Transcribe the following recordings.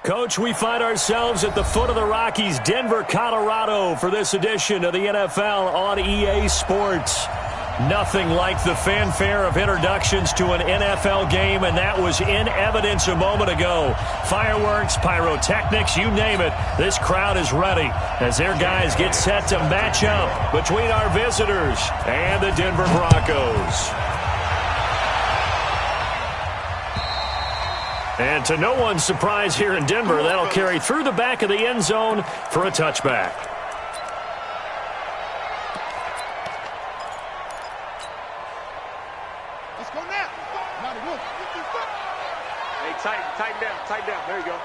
Coach, we find ourselves at the foot of the Rockies, Denver, Colorado, for this edition of the NFL on EA Sports. Nothing like the fanfare of introductions to an NFL game, and that was in evidence a moment ago. Fireworks, pyrotechnics, you name it. This crowd is ready as their guys get set to match up between our visitors and the Denver Broncos. And to no one's surprise here in Denver, that'll carry through the back of the end zone for a touchback. Let's go now. Hey, tighten down. There you go.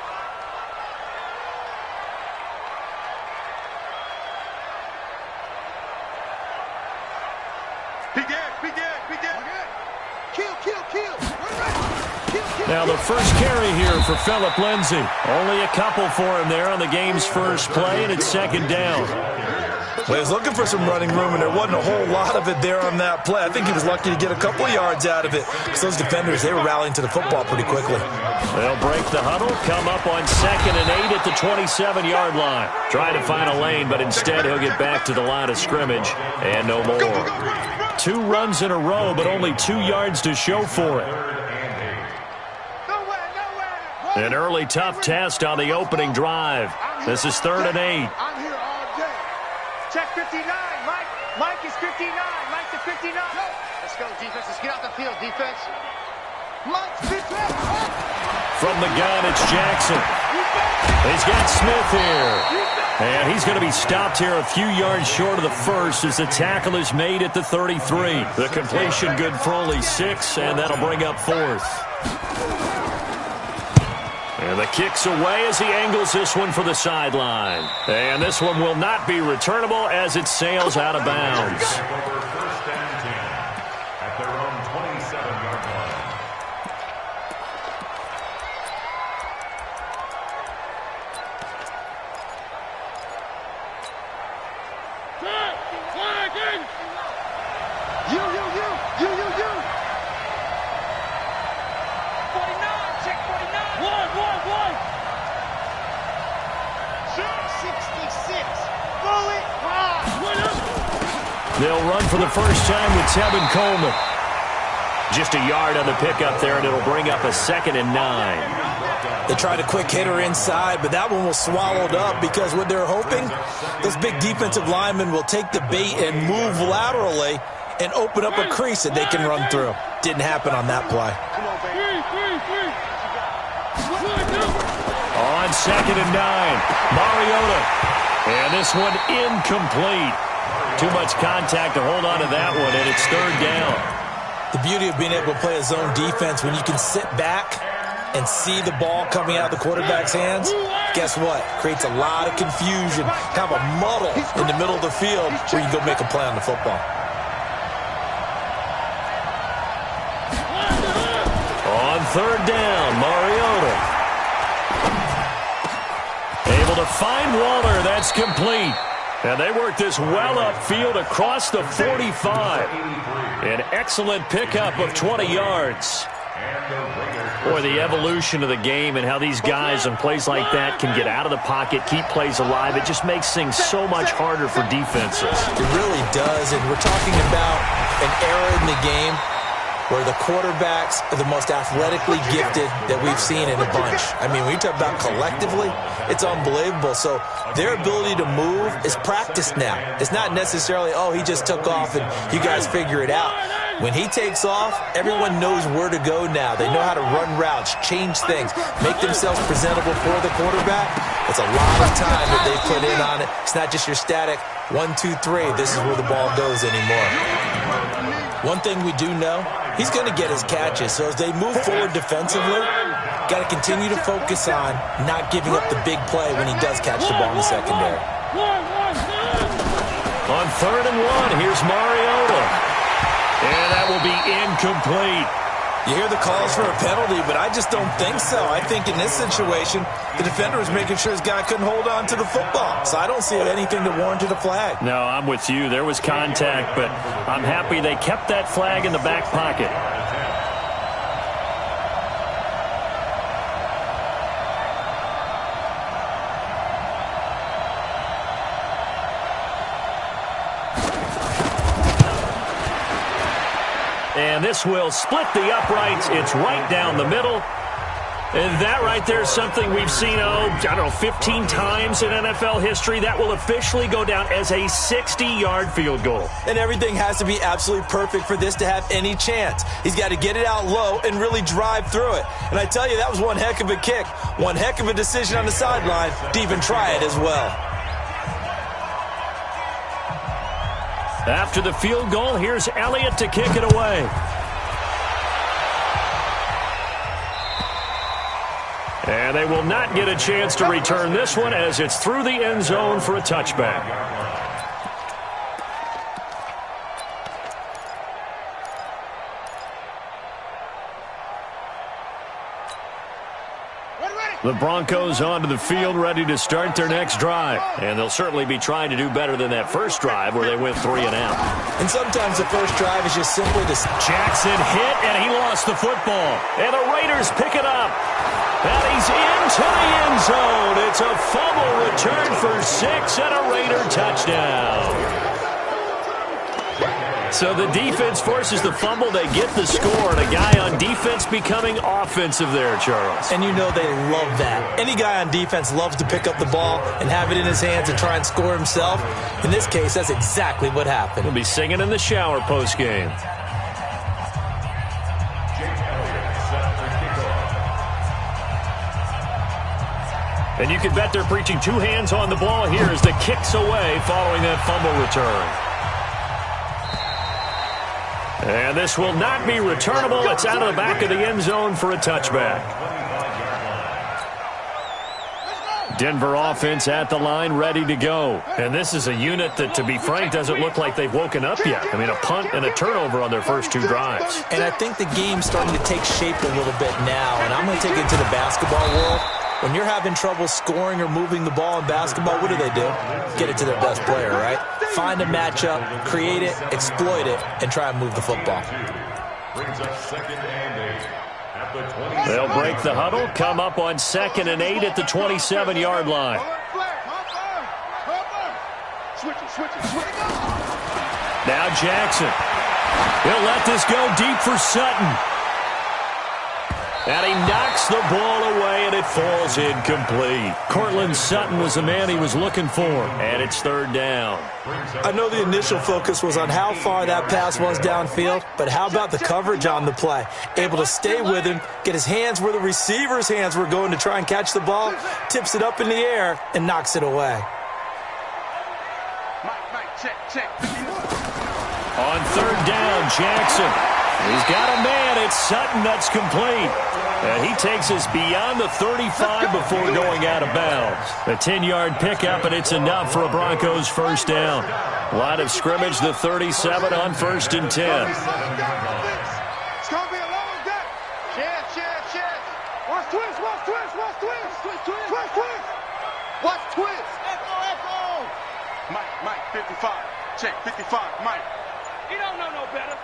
Be dead. Kill. Now the first carry here for Phillip Lindsay. Only a couple for him there on the game's first play, and it's second down. Well, he was looking for some running room, and there wasn't a whole lot of it there on that play. I think he was lucky to get a couple of yards out of it, because those defenders, they were rallying to the football pretty quickly. They'll break the huddle, come up on 2nd and 8 at the 27-yard line. Trying to find a lane, but instead he'll get back to the line of scrimmage, and no more. 2 runs in a row, but only 2 yards to show for it. An early tough test on the opening drive. This is 3rd and 8. I'm here all day. Check 59, Mike. Mike is 59. Mike's at 59. Let's go, defense. Let's get out the field, defense. Mike's 59. From the gun, it's Jackson. He's got Smith here. And he's going to be stopped here a few yards short of the first as the tackle is made at the 33. The completion good for only 6, and that'll bring up 4th. And the kick's away as he angles this one for the sideline. And this one will not be returnable as it sails out of bounds. First and 10 at their own 27-yard line. You. 49, check 49. One. 66. Bullet. They'll run for the first time with Tevin Coleman. Just a yard on the pickup there, and it'll bring up a 2nd and 9. They tried a quick hitter inside, but that one was swallowed up because what they're hoping, those big defensive linemen will take the bait and move laterally and open up a crease that they can run through. Didn't happen on that play. On 2nd and 9, Mariota. And this one incomplete. Too much contact to hold on to that one, and it's 3rd down. The beauty of being able to play a zone defense, when you can sit back and see the ball coming out of the quarterback's hands, guess what? Creates a lot of confusion, kind of a muddle in the middle of the field where you can go make a play on the football. On 3rd down, Mariota. Able to find Waller. That's complete. And they work this well upfield across the 45. An excellent pickup of 20 yards. Boy, the evolution of the game and how these guys on plays like that can get out of the pocket, keep plays alive, it just makes things so much harder for defenses. It really does, and we're talking about an era in the game where the quarterbacks are the most athletically gifted that we've seen in a bunch. I mean, when you talk about collectively, it's unbelievable. So their ability to move is practiced now. It's not necessarily, oh, he just took off and you guys figure it out. When he takes off, everyone knows where to go now. They know how to run routes, change things, make themselves presentable for the quarterback. It's a lot of time that they put in on it. It's not just your static 1, 2, 3. This is where the ball goes anymore. One thing we do know, he's going to get his catches. So as they move forward defensively, got to continue to focus on not giving up the big play when he does catch the ball in the secondary. On 3rd and 1, here's Mariota. And that will be incomplete. You hear the calls for a penalty, but I just don't think so. I think in this situation, the defender was making sure his guy couldn't hold on to the football. So I don't see anything that warranted a flag. No, I'm with you. There was contact, but I'm happy they kept that flag in the back pocket. And this will split the uprights. It's right down the middle. And that right there is something we've seen, 15 times in NFL history. That will officially go down as a 60-yard field goal. And everything has to be absolutely perfect for this to have any chance. He's got to get it out low and really drive through it. And I tell you, that was one heck of a kick. One heck of a decision on the sideline to even try it as well. After the field goal, here's Elliott to kick it away. And they will not get a chance to return this one as it's through the end zone for a touchback. The Broncos onto the field, ready to start their next drive. And they'll certainly be trying to do better than that first drive where they went 3 and out. And sometimes the first drive is just simply to... Jackson hit, and he lost the football. And the Raiders pick it up. And he's into the end zone. It's a fumble return for 6 and a Raider touchdown. So the defense forces the fumble. They get the score, and a guy on defense becoming offensive there, Charles. And you know they love that. Any guy on defense loves to pick up the ball and have it in his hands and try and score himself. In this case, that's exactly what happened. He'll be singing in the shower postgame. And you can bet they're preaching 2 hands on the ball here as the kick's away following that fumble return. And this will not be returnable. It's out of the back of the end zone for a touchback. Denver offense at the line, ready to go. And this is a unit that, to be frank, doesn't look like they've woken up yet. I mean, a punt and a turnover on their first 2 drives. And I think the game's starting to take shape a little bit now. And I'm going to take it to the basketball world. When you're having trouble scoring or moving the ball in basketball, what do? Get it to their best player, right? Find a matchup, create it, exploit it, and try and move the football. They'll break the huddle, come up on 2nd and 8 at the 27-yard line. Now Jackson. He'll let this go deep for Sutton. And he knocks the ball away, and it falls incomplete. Cortland Sutton was the man he was looking for, and it's 3rd down. I know the initial focus was on how far that pass was downfield, but how about the coverage on the play? Able to stay with him, get his hands where the receiver's hands were going to try and catch the ball, tips it up in the air, and knocks it away. On 3rd down, Jackson. He's got a man. It's Sutton that's complete. And he takes us beyond the 35 before going out of bounds. A 10-yard pickup, and it's enough for a Broncos first down. Line of scrimmage, the 37 on 1st and 10. It's going to be a long day. Chance. Watch twist. Watch twist. Echo. Mike, 55. Check, 55, Mike. You don't know no better.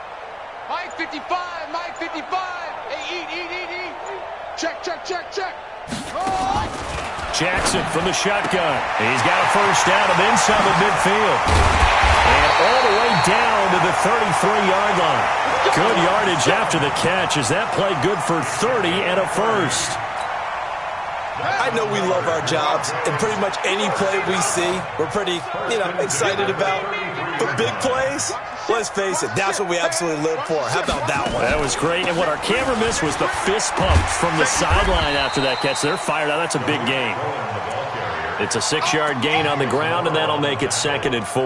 Mike 55. Hey, eat. Check. Oh. Jackson from the shotgun. He's got a first down and then some at midfield. And all the way down to the 33-yard line. Good yardage after the catch. Is that play good for 30 and a first? I know we love our jobs, and pretty much any play we see, we're pretty, excited about. But big plays, let's face it, that's what we absolutely live for. How about that one? That was great. And what our camera missed was the fist pump from the sideline after that catch. They're fired out. That's a big gain. It's a 6-yard gain on the ground, and that'll make it 2nd and 4.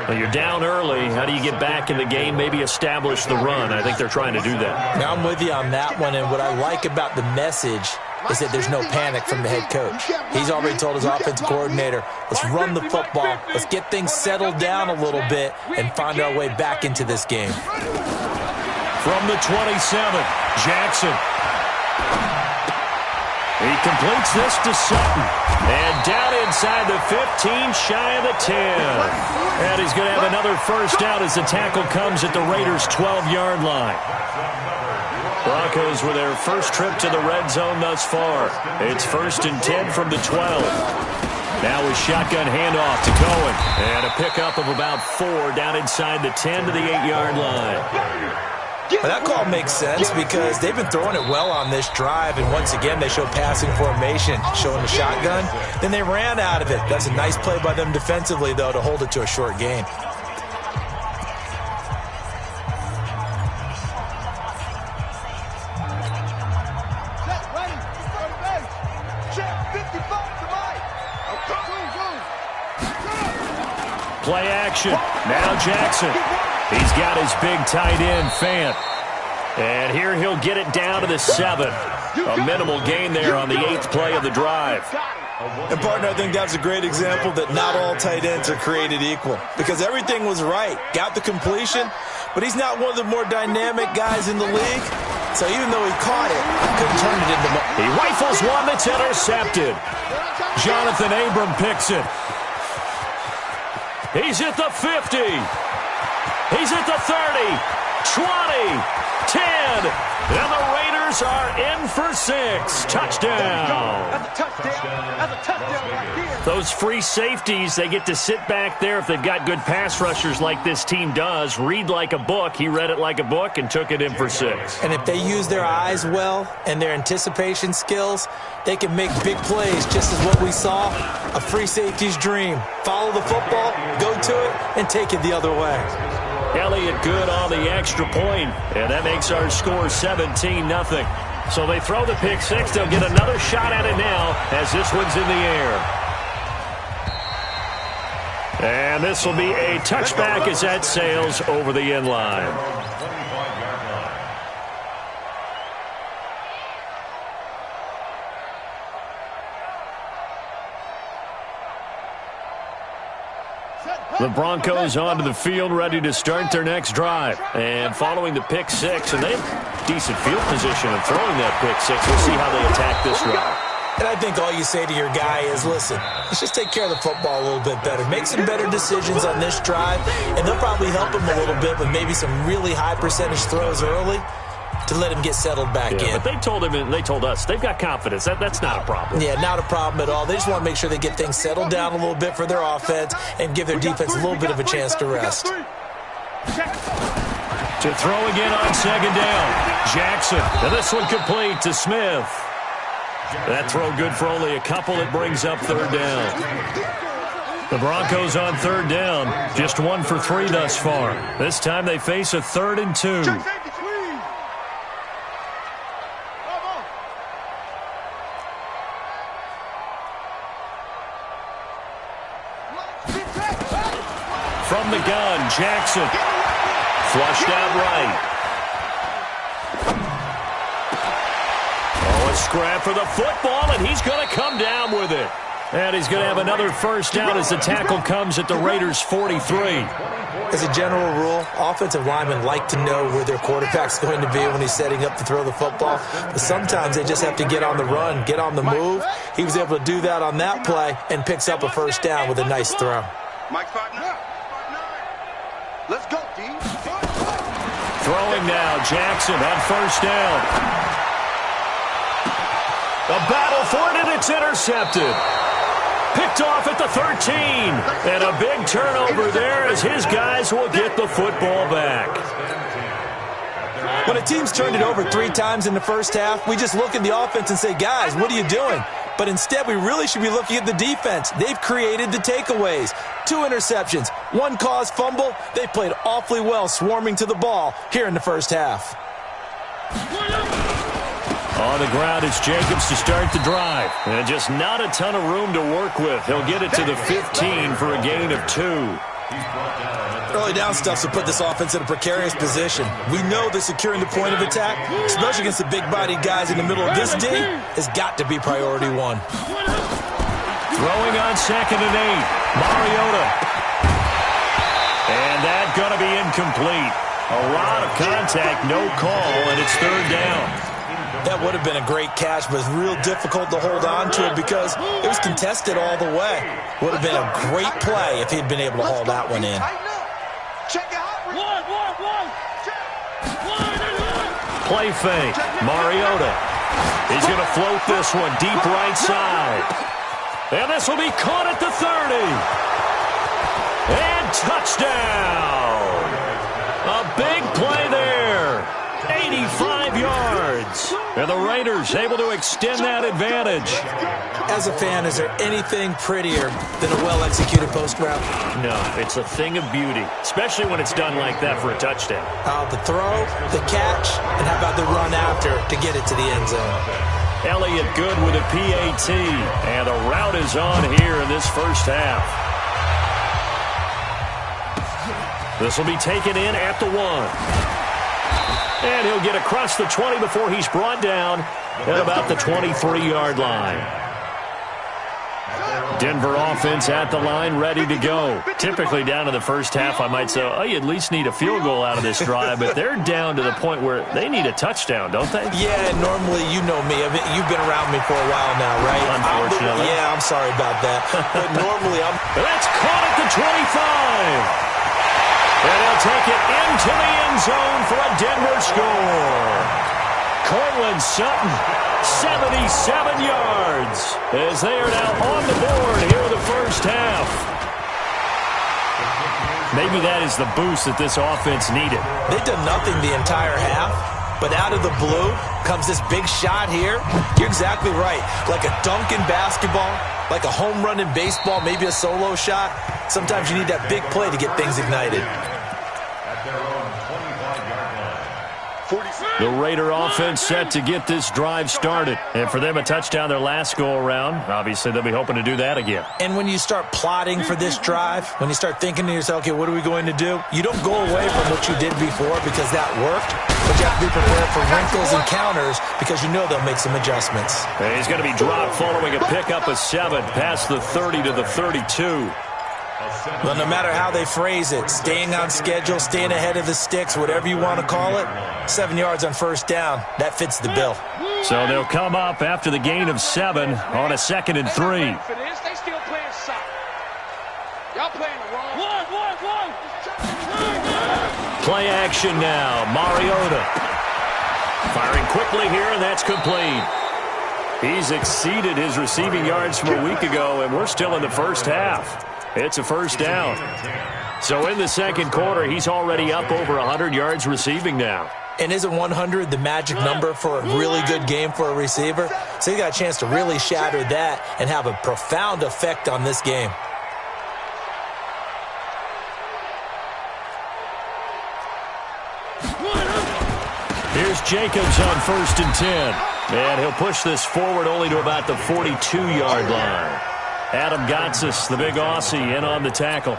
Well, you're down early. How do you get back in the game, maybe establish the run? I think they're trying to do that. Now, I'm with you on that one, and what I like about the message is that there's no panic from the head coach. He's already told his offensive coordinator, let's run the football, let's get things settled down a little bit and find our way back into this game. From the 27, Jackson. He completes this to Sutton. And down inside the 15, shy of the 10. And he's going to have another first down as the tackle comes at the Raiders' 12-yard line. Broncos with their first trip to the red zone thus far. It's 1st and 10 from the 12. Now a shotgun handoff to Cohen. And a pickup of about 4 down inside the 10 to the 8-yard line. Well, that call makes sense because they've been throwing it well on this drive, and once again they show passing formation, showing the shotgun. Then they ran out of it. That's a nice play by them defensively, though, to hold it to a short gain. Play action. Now Jackson. He's got his big tight end, Fant. And here he'll get it down to the 7. A minimal gain there on the 8th play of the drive. And, partner, I think that's a great example that not all tight ends are created equal because everything was right. Got the completion, but he's not one of the more dynamic guys in the league. So even though he caught it, couldn't turn it into more. He rifles one that's intercepted. Jonathan Abram picks it. He's at the 50. He's at the 30, 20, 10, and the Raiders are in for 6. Touchdown. That's a touchdown. That's a touchdown right there. Those free safeties, they get to sit back there if they've got good pass rushers like this team does. Read like a book. He read it like a book and took it in for 6. And if they use their eyes well and their anticipation skills, they can make big plays, just as what we saw, a free safety's dream. Follow the football, go to it, and take it the other way. Elliott good on the extra point, and that makes our score 17-0. So they throw the pick 6. They'll get another shot at it now as this one's in the air. And this will be a touchback as that sails over the end line. The Broncos onto the field, ready to start their next drive. And following the pick 6, and they have decent field position of throwing that pick 6. We'll see how they attack this drive. And I think all you say to your guy is, listen, let's just take care of the football a little bit better. Make some better decisions on this drive, and they'll probably help him a little bit with maybe some really high percentage throws early to let him get settled back in. But they told him and they told us they've got confidence. That's not a problem. Yeah, not a problem at all. They just want to make sure they get things settled down a little bit for their offense and give their defense a little bit of a chance to rest. To throw again on second down. Jackson. And this one complete to Smith. That throw good for only a couple. It brings up third down. The Broncos on third down. Just 1 for 3 thus far. This time they face a 3rd and 2. From the gun, Jackson. Flushed out right. Oh, a scrap for the football, and he's going to come down with it. And he's going to have another first down as the tackle comes at the Raiders' 43. As a general rule, offensive linemen like to know where their quarterback's going to be when he's setting up to throw the football. But sometimes they just have to get on the run, get on the move. He was able to do that on that play and picks up a first down with a nice throw. Mike 5'9". Let's go, D. Throwing now, Jackson on first down. A battle for it, and it's intercepted. Picked off at the 13. And a big turnover there as his guys will get the football back. When a team's turned it over 3 times in the first half, we just look at the offense and say, guys, what are you doing? But instead, we really should be looking at the defense. They've created the takeaways. 2 interceptions, 1 caused fumble. They played awfully well swarming to the ball here in the first half. On the ground, it's Jacobs to start the drive. And just not a ton of room to work with. He'll get it to the 15 for a gain of 2. Early down stuff to put this offense in a precarious position. We know that securing the point of attack, especially against the big-bodied guys in the middle of this D, has got to be priority 1. Throwing on 2nd and 8. Mariota. And that's going to be incomplete. A lot of contact, no call, and it's 3rd down. That would have been a great catch, but it's real difficult to hold on to it because it was contested all the way. Would have been a great play if he'd been able to haul that one in. Play fake. Mariota. He's going to float this one deep right side. And this will be caught at the 30. And touchdown. A big play there. 85 yards. And the Raiders able to extend that advantage. As a fan, is there anything prettier than a well-executed post route? No, it's a thing of beauty, especially when it's done like that for a touchdown. The throw, the catch, and how about the run after to get it to the end zone? Elliott good with a PAT, and the route is on here in this first half. This will be taken in at the 1. And he'll get across the 20 before he's brought down at about the 23-yard line. Denver offense at the line, ready to go. Typically down to the first half, I might say, oh, you at least need a field goal out of this drive, but they're down to the point where they need a touchdown, don't they? Yeah, normally, you know me. You've been around me for a while now, right? Unfortunately. I'm sorry about that. But normally, That's caught at the 25. And he'll take it into the end zone for a Denver score. Cortland Sutton, 77 yards, as they are now on the board here in the first half. Maybe that is the boost that this offense needed. They've done nothing the entire half, but out of the blue comes this big shot here. You're exactly right. Like a dunk in basketball, like a home run in baseball, maybe a solo shot. Sometimes you need that big play to get things ignited. The Raider offense set to get this drive started. And for them, a touchdown their last go-around. Obviously, they'll be hoping to do that again. And when you start plotting for this drive, when you start thinking to yourself, okay, what are we going to do? You don't go away from what you did before because that worked, but you have to be prepared for wrinkles and counters because you know they'll make some adjustments. And he's going to be dropped following a pickup of 7 past the 30 to the 32. Well, no matter how they phrase it, staying on schedule, staying ahead of the sticks, whatever you want to call it, 7 yards on first down, that fits the bill. So they'll come up after the gain of 7 on a 2nd and 3. They still playing soft. Y'all playing the wrong. One. Play action now. Mariota firing quickly here, and that's complete. He's exceeded his receiving yards from a week ago, and we're still in the first half. It's a first down. So in the second quarter, he's already up over 100 yards receiving now. And isn't 100 the magic number for a really good game for a receiver? So you got a chance to really shatter that and have a profound effect on this game. Here's Jacobs on 1st and 10. And he'll push this forward only to about the 42-yard line. Adam Gotsis, the big Aussie, in on the tackle.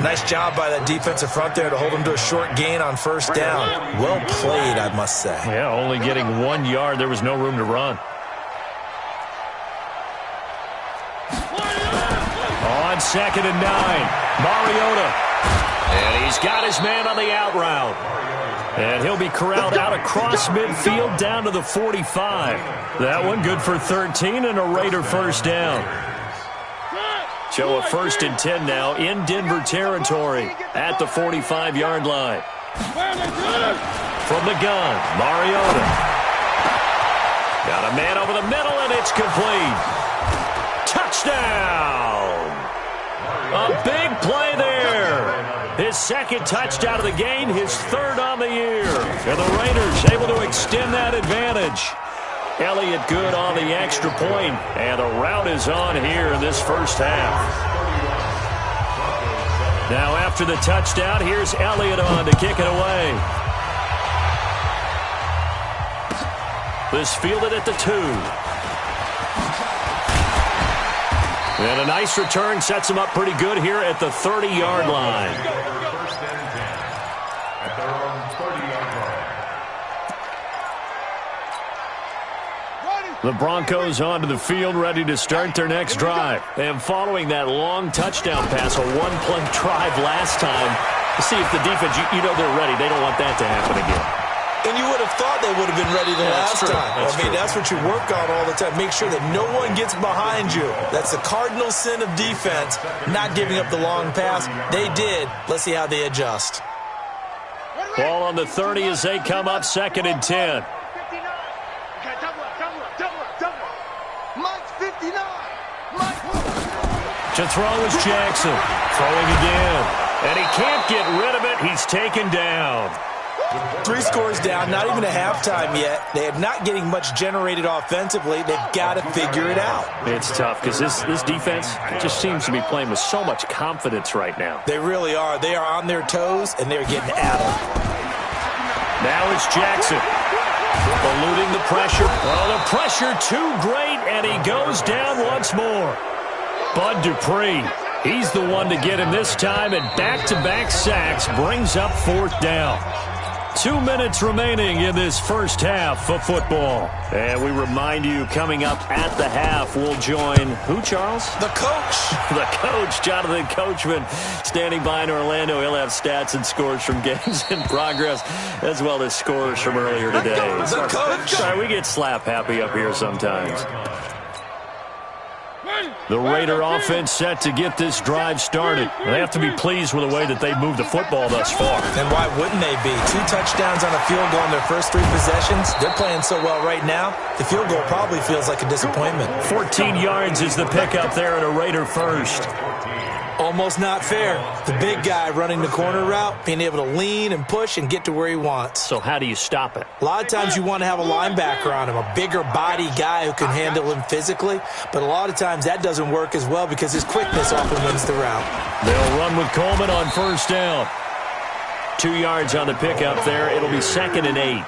Nice job by that defensive front there to hold him to a short gain on first down. Well played, I must say. Yeah, only getting 1 yard. There was no room to run. On 2nd and 9, Mariota. And he's got his man on the out route. And he'll be corralled out across midfield down to the 45. That one good for 13 and a Raider first down. So a 1st and 10 now in Denver territory at the 45-yard line. From the gun, Mariota. Got a man over the middle, and it's complete. Touchdown! A big play there. His 2nd touchdown of the game, his 3rd on the year. And the Raiders able to extend that advantage. Elliott good on the extra point, and the route is on here in this first half. Now after the touchdown, here's Elliott on to kick it away. This fielded at the 2. And a nice return sets him up pretty good here at the 30-yard line. First and 10 at their own 30-yard line. The Broncos onto the field, ready to start their next drive. And following that long touchdown pass, a one-play drive last time, to see if the defense, you know they're ready. They don't want that to happen again. And you would have thought they would have been ready the last time. That's what you work on all the time. Make sure that no one gets behind you. That's the cardinal sin of defense, not giving up the long pass. They did. Let's see how they adjust. Ball on the 30 as they come up 2nd and 10. 59. Okay, double up. Mike's 59. To throw is Jackson. Throwing again. And he can't get rid of it. He's taken down. 3 scores down, not even a halftime yet. They are not getting much generated offensively. They've got to figure it out. It's tough because this defense just seems to be playing with so much confidence right now. They really are. They are on their toes, and they're getting at them. Now it's Jackson. Eluding the pressure. Oh, the pressure too great, and he goes down once more. Bud Dupree, he's the one to get him this time, and back-to-back sacks brings up 4th down. 2 minutes remaining in this first half of football. And we remind you, coming up at the half, we'll join who, Charles? The coach. The coach, Jonathan Coachman, standing by in Orlando. He'll have stats and scores from games in progress, as well as scores from earlier today. The coach. Sorry, we get slap happy up here sometimes. The Raider offense set to get this drive started. They have to be pleased with the way that they've moved the football thus far. And why wouldn't they be? 2 touchdowns on a field goal in their first 3 possessions. They're playing so well right now, the field goal probably feels like a disappointment. 14 yards is the pickup there at a Raider first. Almost not fair. The big guy running the corner route, being able to lean and push and get to where he wants. So how do you stop it? A lot of times you want to have a linebacker on him, a bigger body guy who can handle him physically, but a lot of times that doesn't work as well because his quickness often wins the route. They'll run with Coleman on first down. 2 yards on the pickup there. It'll be 2nd and 8.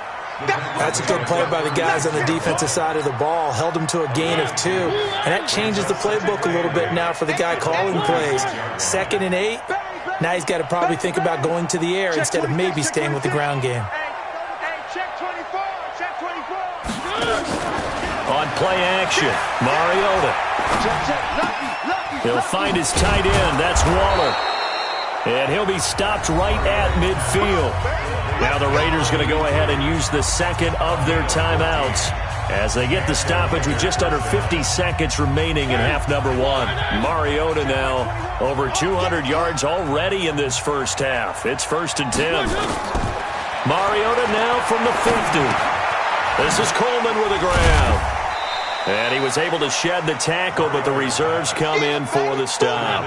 That's a good play by the guys on the defensive side of the ball. Held them to a gain of 2. And that changes the playbook a little bit now for the guy calling plays. 2nd and 8. Now he's got to probably think about going to the air instead of maybe staying with the ground game. Check 24. Check 24. On play action, Mariota. He'll find his tight end. That's Waller. And he'll be stopped right at midfield. Now the Raiders going to go ahead and use the second of their timeouts as they get the stoppage with just under 50 seconds remaining in half number 1. Mariota now over 200 yards already in this first half. It's 1st and 10. Mariota now from the 50. This is Coleman with a grab. And he was able to shed the tackle, but the reserves come in for the stop.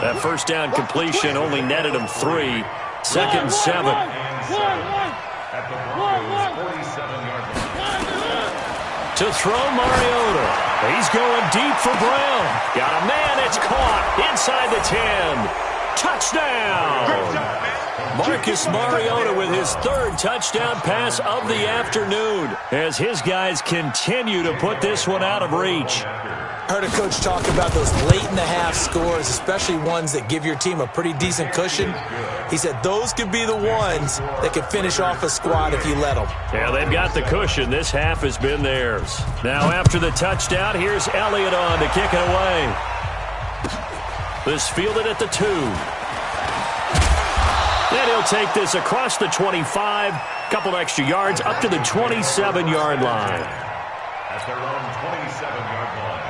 That first down completion only netted him 3. 2nd and 7. To throw Mariota. He's going deep for Brown. Got a man. It's caught inside the 10. Touchdown! Marcus Mariota with his 3rd touchdown pass of the afternoon as his guys continue to put this one out of reach. Heard a coach talk about those late-in-the-half scores, especially ones that give your team a pretty decent cushion. He said those could be the ones that could finish off a squad if you let them. Yeah, they've got the cushion. This half has been theirs. Now after the touchdown, here's Elliott on to kick it away. This fielded at the 2. And he'll take this across the 25. Couple extra yards up to the 27-yard line. At their own 27-yard line.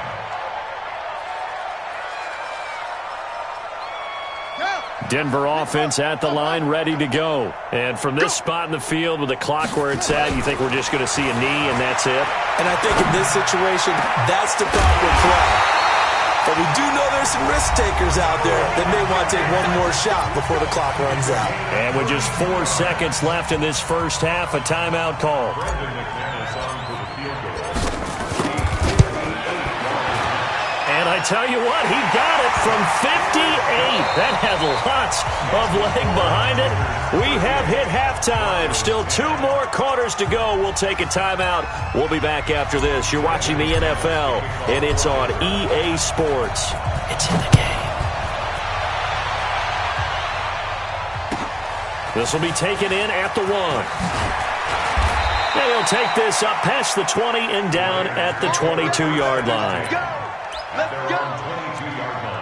Denver offense at the line, ready to go. And from this spot in the field with the clock where it's at, you think we're just going to see a knee and that's it? And I think in this situation, that's the proper play. But we do know there's some risk takers out there that may want to take one more shot before the clock runs out. And with just 4 seconds left in this first half, a timeout call. And I tell you what, he got it from 58. That had lots of leg behind it. We have hit halftime. Still 2 more quarters to go. We'll take a timeout. We'll be back after this. You're watching the NFL, and it's on EA Sports. It's in the game. This will be taken in at the 1. And he'll take this up past the 20 and down at the 22-yard line. At their own 22-yard line.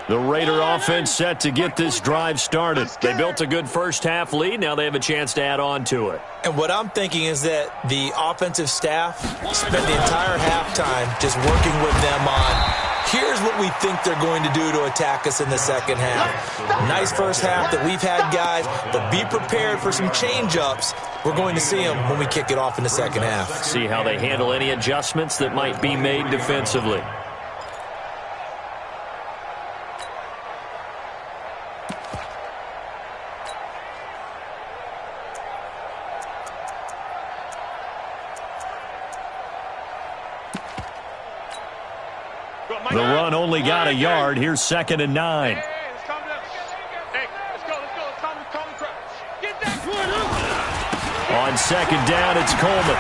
The Raider offense set to get this drive started. They built a good first-half lead. Now they have a chance to add on to it. And what I'm thinking is that the offensive staff spent the entire halftime just working with them on Here's what we think they're going to do to attack us in the second half. Nice first half that we've had, guys, but be prepared for some change-ups. We're going to see them when we kick it off in the second half. See how they handle any adjustments that might be made defensively. The run only got a yard. Here's 2nd and 9. On 2nd down, it's Coleman.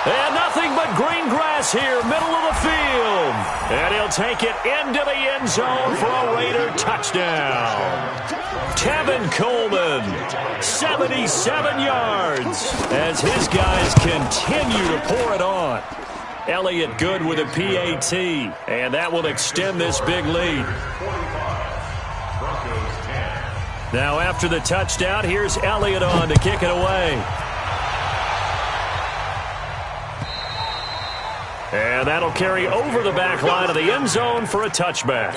And nothing but green grass here, middle of the field. And he'll take it into the end zone for a Raider touchdown. Kevin Coleman, 77 yards, as his guys continue to pour it on. Elliott good with a PAT, and that will extend this big lead. Now after the touchdown, here's Elliott on to kick it away. And that'll carry over the back line of the end zone for a touchback.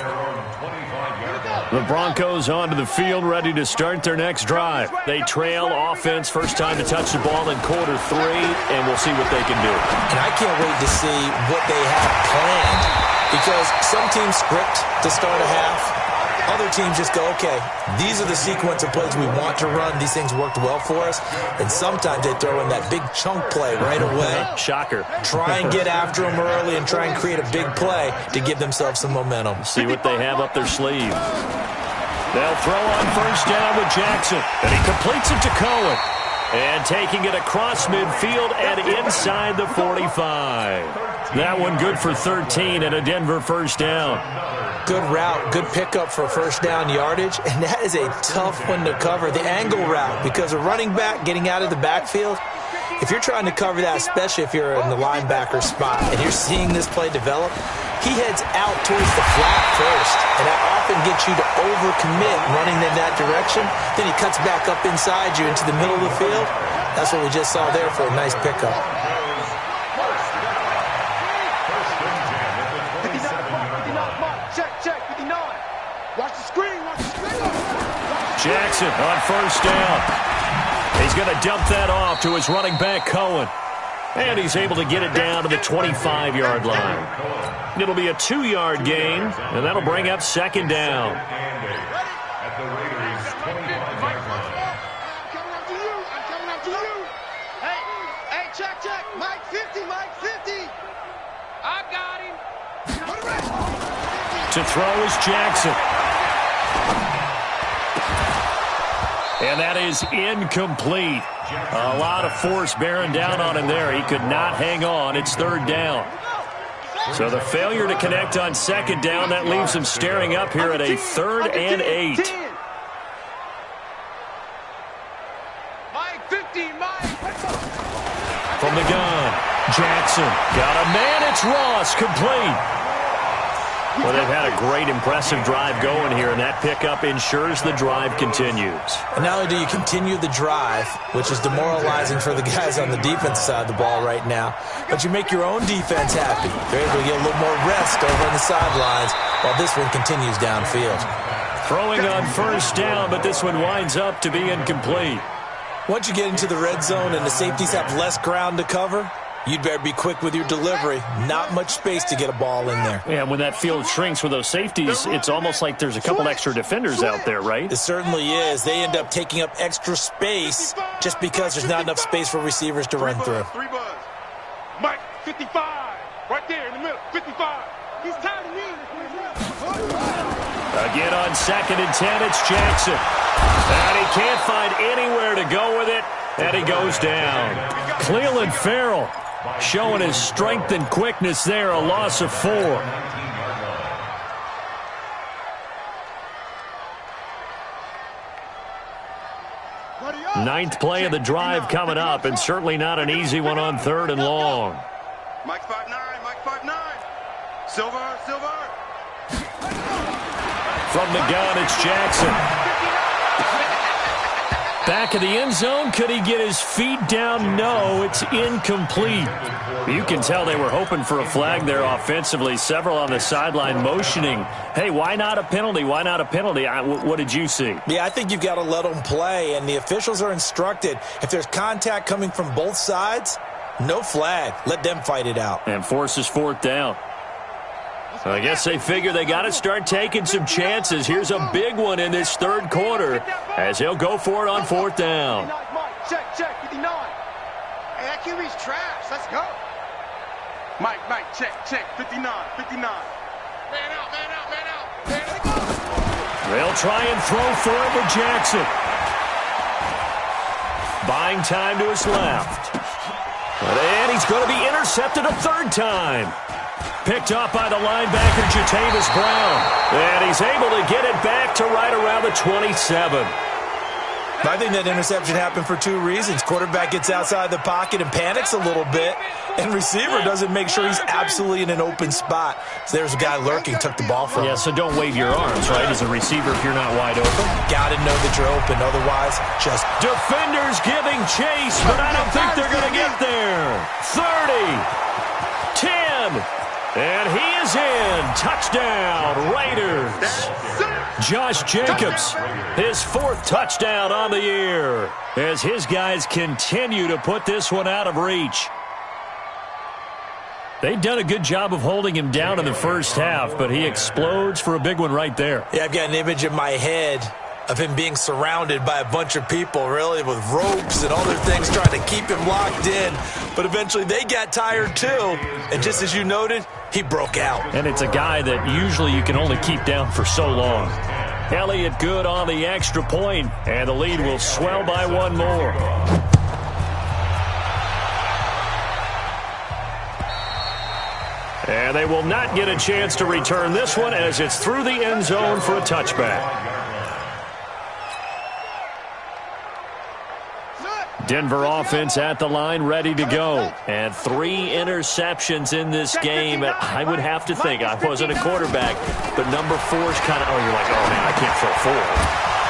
The Broncos onto the field, ready to start their next drive. They trail offense, first time to touch the ball in quarter 3, and we'll see what they can do. And I can't wait to see what they have planned, because some teams script to start a half. Other teams just go, okay, these are the sequence of plays we want to run. These things worked well for us. And sometimes they throw in that big chunk play right away. Shocker. Try and get after them early and try and create a big play to give themselves some momentum. See what they have up their sleeve. They'll throw on first down with Jackson. And he completes it to Cohen. And taking it across midfield and inside the 45. That one good for 13 and a Denver first down. Good route, good pickup for first down yardage, and that is a tough one to cover, the angle route, because a running back getting out of the backfield, if you're trying to cover that, especially if you're in the linebacker spot and you're seeing this play develop, he heads out towards the flat first, and that often gets you to overcommit running in that direction. Then he cuts back up inside you into the middle of the field. That's what we just saw there for a nice pickup. Jackson on first down. He's going to dump that off to his running back, Cohen. And he's able to get it down to the 25-yard line. It'll be a 2-yard gain, and that'll bring up 2nd down. At the Raiders' 25-yard line. I'm coming up to you. Hey, check. Mike 50, Mike 50. I got him. To throw is Jackson. And that is incomplete. A lot of force bearing down on him there. He could not hang on. It's 3rd down. So the failure to connect on 2nd down, that leaves him staring up here at a 3rd and 8. Mike 50, Mike. From the gun, Jackson. Got a man, it's Ross, complete. Well, they've had a great, impressive drive going here, and that pickup ensures the drive continues. And not only do you continue the drive, which is demoralizing for the guys on the defense side of the ball right now, but you make your own defense happy. They're able to get a little more rest over on the sidelines while this one continues downfield. Throwing on first down, but this one winds up to be incomplete. Once you get into the red zone and the safeties have less ground to cover, you'd better be quick with your delivery. Not much space to get a ball in there. Yeah, when that field shrinks with those safeties, it's almost like there's a couple extra defenders out there, right? It certainly is. They end up taking up extra space just because there's not enough space for receivers to run through. 3 buzz. Mike 55. Right there in the middle. 55. He's tired of me. Again on 2nd and 10, it's Jackson. And he can't find anywhere to go with it, and he goes down. Cleveland Farrell showing his strength and quickness there, a loss of 4. Ninth play of the drive coming up, and certainly not an easy one on 3rd and long. Mike 5'9", Mike 5'9". Silver. From the gun, it's Jackson. Back of the end zone. Could he get his feet down? No, it's incomplete. You can tell they were hoping for a flag there offensively. Several on the sideline motioning, hey, why not a penalty? Why not a penalty? What did you see? Yeah, I think you've got to let them play, and the officials are instructed. If there's contact coming from both sides, no flag. Let them fight it out. And forces fourth down. I guess they figure they got to start taking some chances. Here's a big one in this third quarter as he'll go for it on fourth down. Check, 59. Hey, that QB's trash. Let's go. Mike, check, 59. Man out. They'll try and throw for it with Jackson. Buying time to his left. And he's going to be intercepted a third time. Picked off by the linebacker, Jatavis Brown. And he's able to get it back to right around the 27. I think that interception happened for two reasons. Quarterback gets outside the pocket and panics a little bit, and receiver doesn't make sure he's absolutely in an open spot. So there's a guy lurking, took the ball from him. Yeah, so don't wave your arms, right, as a receiver if you're not wide open. Got to know that you're open, otherwise just... Defenders giving chase, but I don't think they're going to get there. 30, 10, and he is in. Touchdown, Raiders. Josh Jacobs, his fourth touchdown on the year, as his guys continue to put this one out of reach. They've done a good job of holding him down in the first half, but he explodes for a big one right there. Yeah, I've got an image in my head of him being surrounded by a bunch of people, really, with ropes and other things trying to keep him locked in. But eventually they got tired too, and just as you noted, he broke out. And it's a guy that usually you can only keep down for so long. Elliott good on the extra point, and the lead will swell by one more. And they will not get a chance to return this one as it's through the end zone for a touchback. Denver offense at the line, ready to go. And 3 interceptions in this game. I would have to think, I wasn't a quarterback, but number 4 is kind of, you're like, oh, man, I can't throw 4.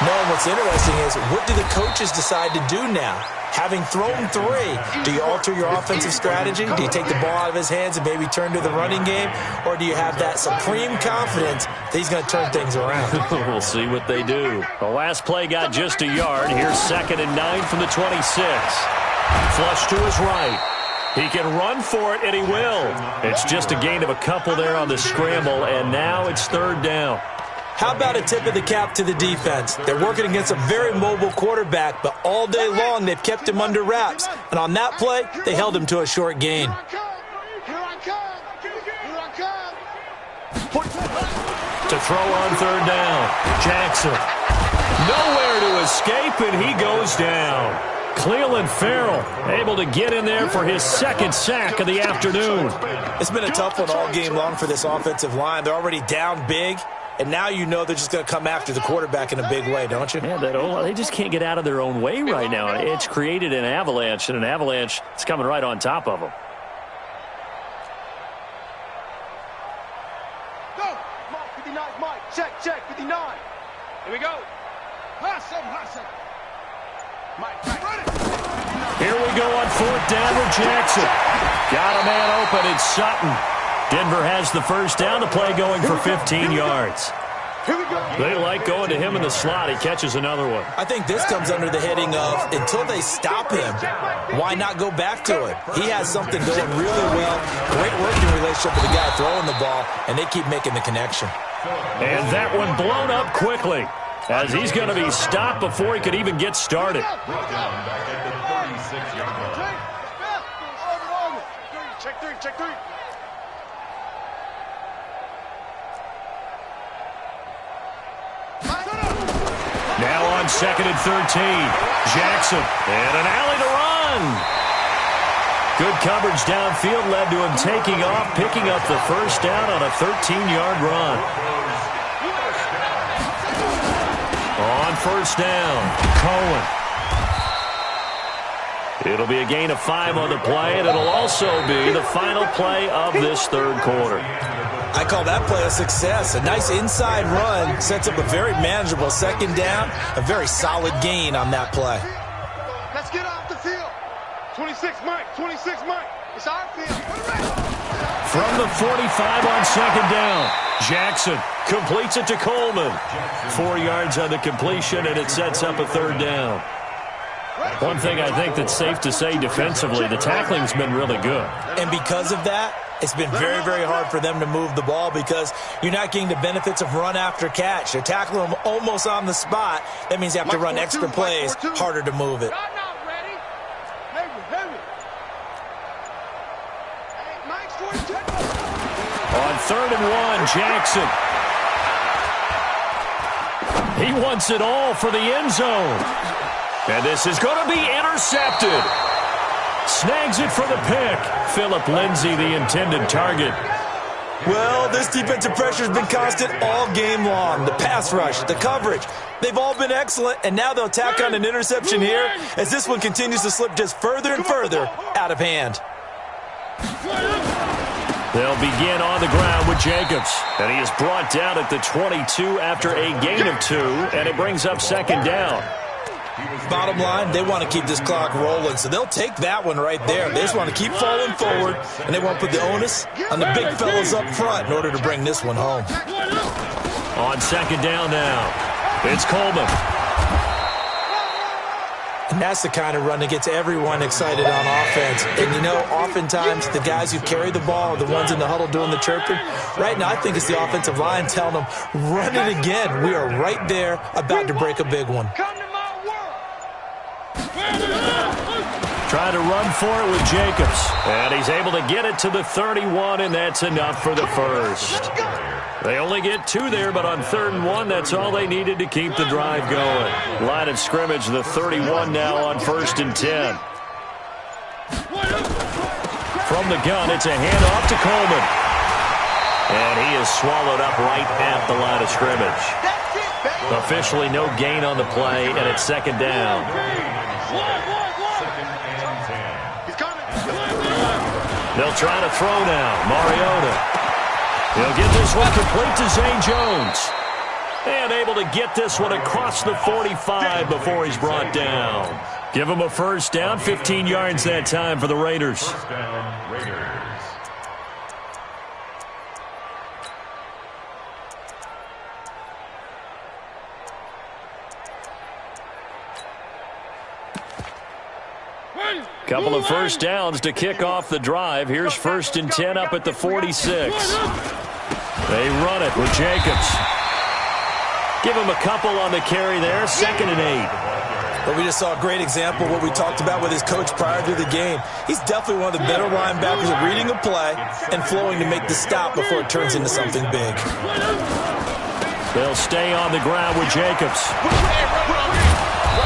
No, and what's interesting is, what do the coaches decide to do now? Having thrown 3, do you alter your offensive strategy? Do you take the ball out of his hands and maybe turn to the running game? Or do you have that supreme confidence that he's going to turn things around? We'll see what they do. The last play got just a yard. Here's 2nd and 9 from the 26. Flush to his right. He can run for it, and he will. It's just a gain of a couple there on the scramble, and now it's 3rd down. How about a tip of the cap to the defense? They're working against a very mobile quarterback, but all day long they've kept him under wraps. And on that play, they held him to a short gain. Here I come. To throw on 3rd down. Jackson. Nowhere to escape, and he goes down. Cleveland Farrell able to get in there for his 2nd sack of the afternoon. It's been a tough one all game long for this offensive line. They're already down big. And now you know they're just going to come after the quarterback in a big way, don't you? Yeah, they just can't get out of their own way right now. It's created an avalanche, and an avalanche is coming right on top of them. Go! Mike, 59, Mike. Check, 59. Here we go. Hustle. Mike, run it. Here we go on 4th down with Jackson. Got a man open. It's Sutton. Denver has the first down. The play going for 15 yards. They like going to him in the slot. He catches another one. I think this comes under the heading of, until they stop him, why not go back to it? He has something going really well. Great working relationship with the guy throwing the ball, and they keep making the connection. And that one blown up quickly, as he's going to be stopped before he could even get started. Check 3. Now on 2nd and 13. Jackson, and an alley to run. Good coverage downfield led to him taking off, picking up the first down on a 13-yard run. On 1st down, Cohen. It'll be a gain of 5 on the play, and it'll also be the final play of this third quarter. I call that play a success. A nice inside run sets up a very manageable second down, a very solid gain on that play. Let's get off the field. 26, Mike. 26, Mike. It's our field. From the 45 on second down, Jackson completes it to Coleman. 4 yards on the completion, and it sets up a third down. One thing I think that's safe to say defensively, the tackling's been really good. And because of that, it's been very, very hard for them to move the ball because you're not getting the benefits of run after catch. They're tackling them almost on the spot. That means you have to run extra plays, harder to move it. On 3rd and 1, Jackson. He wants it all for the end zone. And this is going to be intercepted. Snags it for the pick. Philip Lindsay, the intended target. Well, this defensive pressure has been constant all game long. The pass rush, the coverage, they've all been excellent, and now they'll tack on an interception here as this one continues to slip just further and further out of hand. They'll begin on the ground with Jacobs, and he is brought down at the 22 after a gain of 2, and it brings up second down. Bottom line, they want to keep this clock rolling, so they'll take that one right there. They just want to keep falling forward, and they want to put the onus on the big fellas up front in order to bring this one home. On second down now, it's Coleman. And that's the kind of run that gets everyone excited on offense. And, you know, oftentimes the guys who carry the ball are the ones in the huddle doing the chirping. Right now, I think it's the offensive line telling them, run it again. We are right there about to break a big one. Trying to run for it with Jacobs. And he's able to get it to the 31, and that's enough for the first. They only get 2 there, but on 3rd and 1, that's all they needed to keep the drive going. Line of scrimmage, the 31 now on 1st and 10. From the gun, it's a handoff to Coleman. And he is swallowed up right at the line of scrimmage. Officially no gain on the play, and it's second down. They'll try to throw now. Mariota. He'll get this one complete to Zay Jones. And able to get this one across the 45 before he's brought down. Give him a first down, 15 yards that time for the Raiders. First down, Raiders. Couple of first downs to kick off the drive. Here's 1st and 10 up at the 46. They run it with Jacobs. Give him a couple on the carry there. 2nd and 8. But we just saw a great example of what we talked about with his coach prior to the game. He's definitely one of the better linebackers at reading a play and flowing to make the stop before it turns into something big. They'll stay on the ground with Jacobs.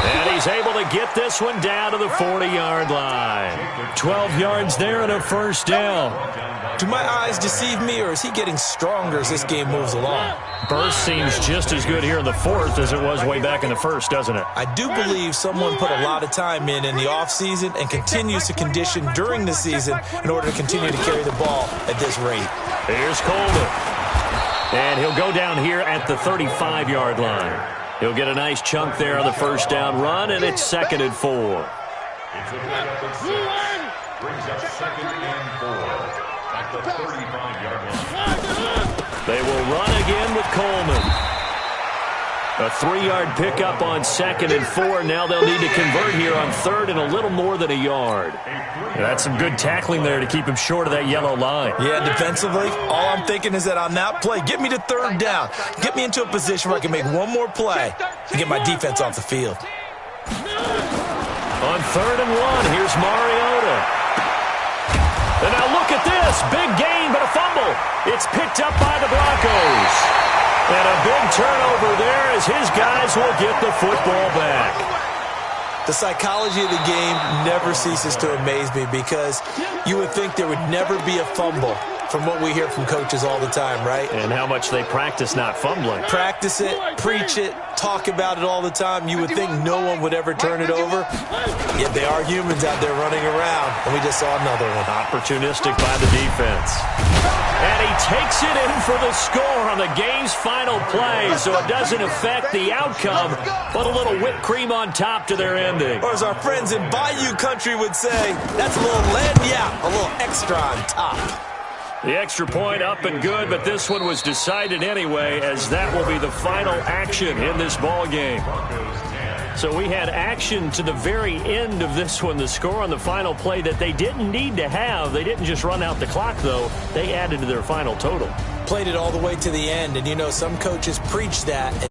And he's able to get this one down to the 40-yard line. 12 yards there and a first down. Do my eyes deceive me, or is he getting stronger as this game moves along? Burst seems just as good here in the 4th as it was way back in the 1st, doesn't it? I do believe someone put a lot of time in the offseason and continues to condition during the season in order to continue to carry the ball at this rate. Here's Coleman. And he'll go down here at the 35-yard line. He'll get a nice chunk there on the first down run, and it's 2nd and 4. It's a pickup of 6. Brings up 2nd and 4 at the 35-yard line. They will run again with Coleman. A 3-yard pickup on 2nd and 4. Now they'll need to convert here on 3rd and a little more than a yard. That's some good tackling there to keep him short of that yellow line. Yeah, defensively, all I'm thinking is that on that play, get me to 3rd down. Get me into a position where I can make one more play and get my defense off the field. On 3rd and 1, here's Mariota. And now look at this. Big gain, but a fumble. It's picked up by the Broncos. And a big turnover there as his guys will get the football back. The psychology of the game never ceases to amaze me because you would think there would never be a fumble from what we hear from coaches all the time, right? And how much they practice not fumbling. Practice it, preach it, talk about it all the time. You would think no one would ever turn it over. Yet they are humans out there running around, and we just saw another one. Opportunistic by the defense. And he takes it in for the score on the game's final play, so it doesn't affect the outcome, but a little whipped cream on top to their ending. Or as our friends in Bayou Country would say, that's a little lagniappe, a little extra on top. The extra point up and good, but this one was decided anyway, as that will be the final action in this ball game. So we had action to the very end of this one, the score on the final play that they didn't need to have. They didn't just run out the clock, though. They added to their final total. Played it all the way to the end, and you know some coaches preach that.